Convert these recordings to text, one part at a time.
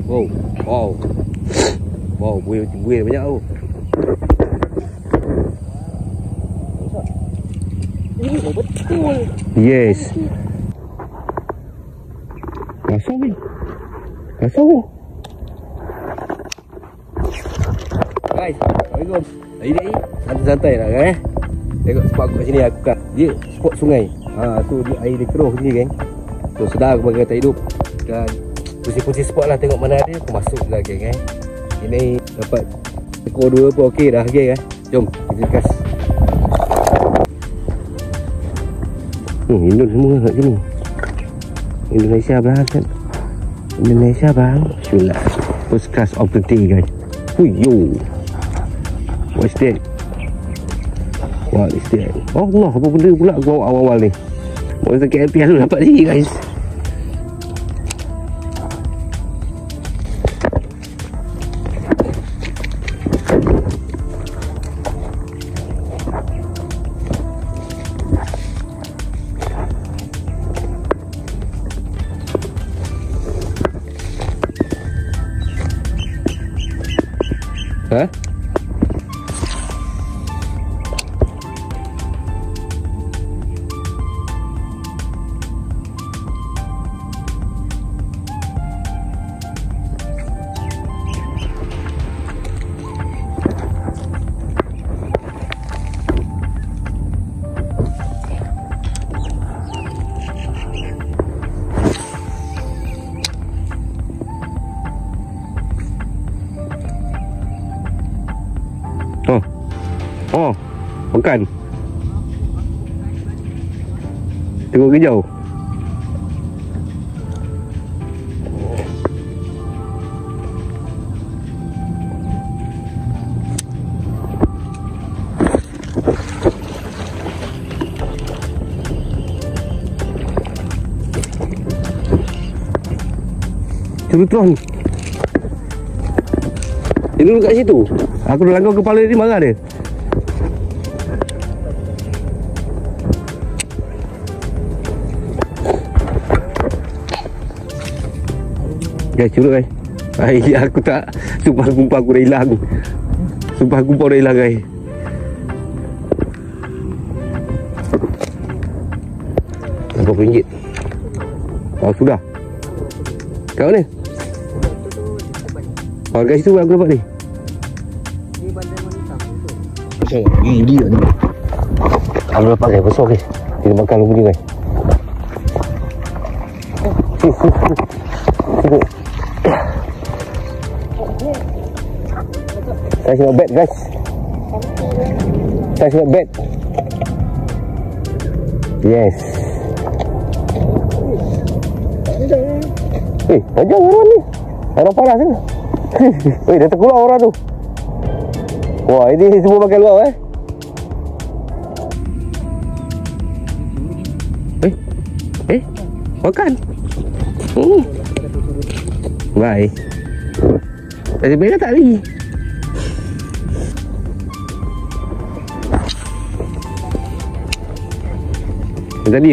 Wow. Wow. Wow, buih banyak tu. Betul. Yes. Kasar ni. Kasar ni. Guys, assalamualaikum. Hari ni santai-santai lah kan. Tengok spot aku kat sini aku kat. Dia spot sungai. So dia air dia keruh sini geng. So sedar aku bagi tak hidup. Dan pusing-pusing spot lah, tengok mana ada aku masuk lah geng eh. Ini dapat ekor 2 pun okey dah geng eh. Jom kita kas. Indon semua kat sini. Indonesia bang kan. Indonesia bang. Bismillah. First class of the day guys. Yo. What's that? What is that? Oh Allah, apa benda pula aku bawa awal-awal ni. Masa KLP aku dapat ni guys. Hah? Oh, makan. Tengok ke jauh. Cerutron. Dia duduk kat situ. Aku dah langgar kepala dia, marah dia. Guys, curut guys. Aku tak. Sumpah kumpul aku dah hilang. Sumpah kumpul dah hilang guys. RM40. Oh sudah. Kat mana? Oh kat situ aku dapat ni. Ni bandar Manitang tu. Dia ni. Aku dapat guys, besar guys. Kita makan dulu ni guys. Size not bad guys. Size not bad. Yes. Tajam orang ni. Orang paras ni. Dah terkeluar orang tu. Wah, ini semua makan luar makan. Bye. Tadi mereka tak lagi. Tadi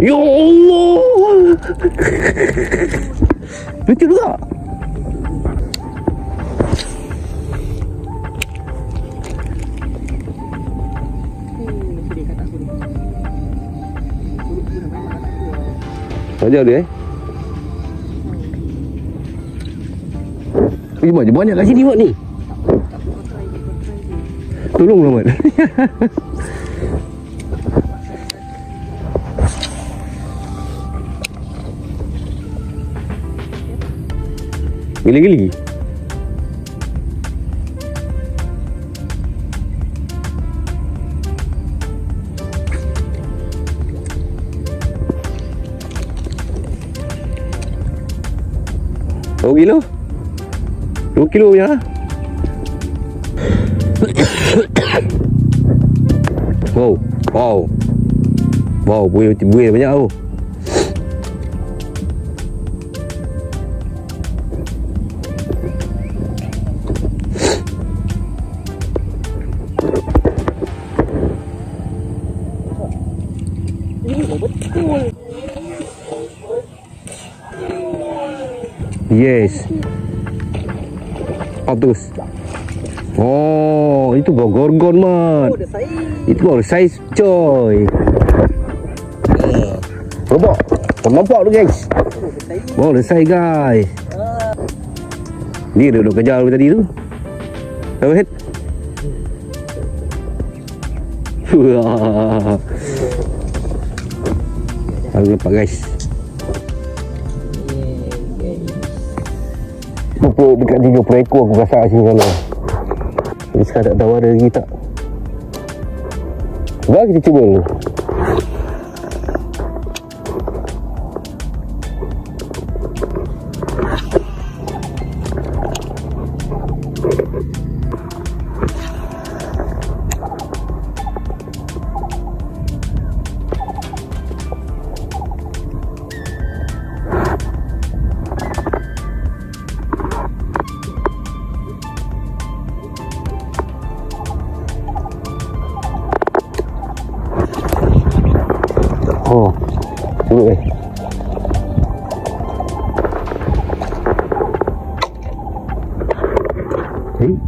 Ya Allah. Betul tak? Saja dia banyak kat sini buat ni. Tolong Muhammad. Geli-geli. Oh kilo 2 kilo punya lah. Wow, buih banyak tu. Yes. Terus. Oh, itu gorgon, Mat. Oh, dah saiz. Itu baru saiz, coy. Robok. Kau nampak tu, guys? Oh, dah saiz, guys. Ni dia duduk kejar tadi tu. Nampak? Wah. Aku nampak, guys. Pupuk dekat 30 ekor aku rasa kat sini kalau. Jadi sekarang tak tahu ada lagi tak. Baik, kita cuba dulu. Oh, cuba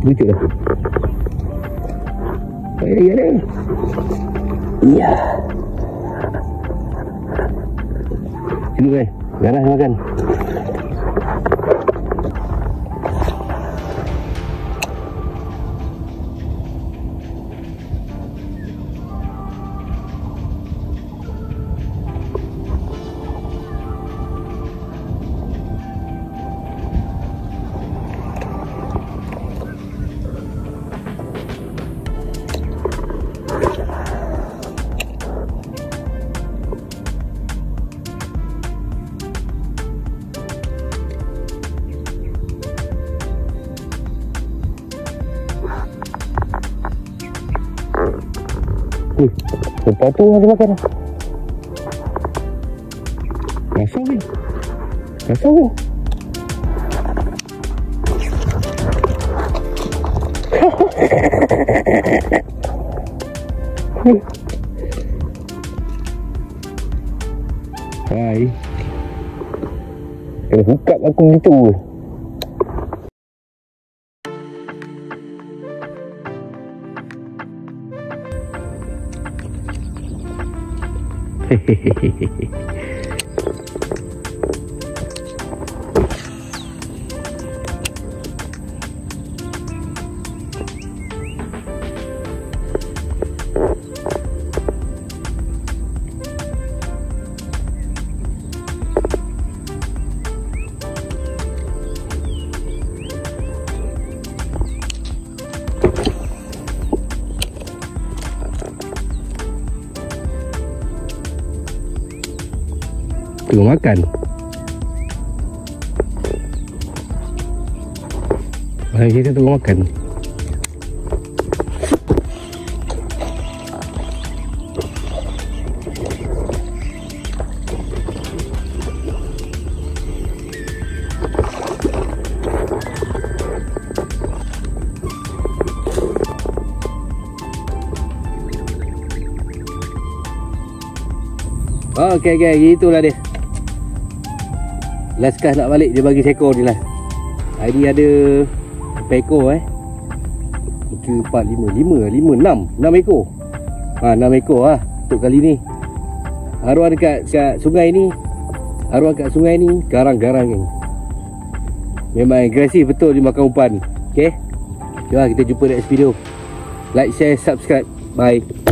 lucu dah. Ada. Ya. Cuba ganas makan. Lepas tu ada makan. Masuk ni. Masuk ni. Hai. Kena hukap aku gitu. Hehehe. Tengok makan. Mari kita tengok makan. Okey, gitulah dia. Last cast nak balik dia bagi seekor ni lah. Hari ni ada berapa ekor 3, 4, 5, 6 ekor. 6 ekor lah untuk kali ni. Arwah dekat sungai ni. Arwah kat sungai ni garang-garang ni. Memang agresif betul dia makan umpan. Okey. Jom kita jumpa next video. Like, share, subscribe. Bye.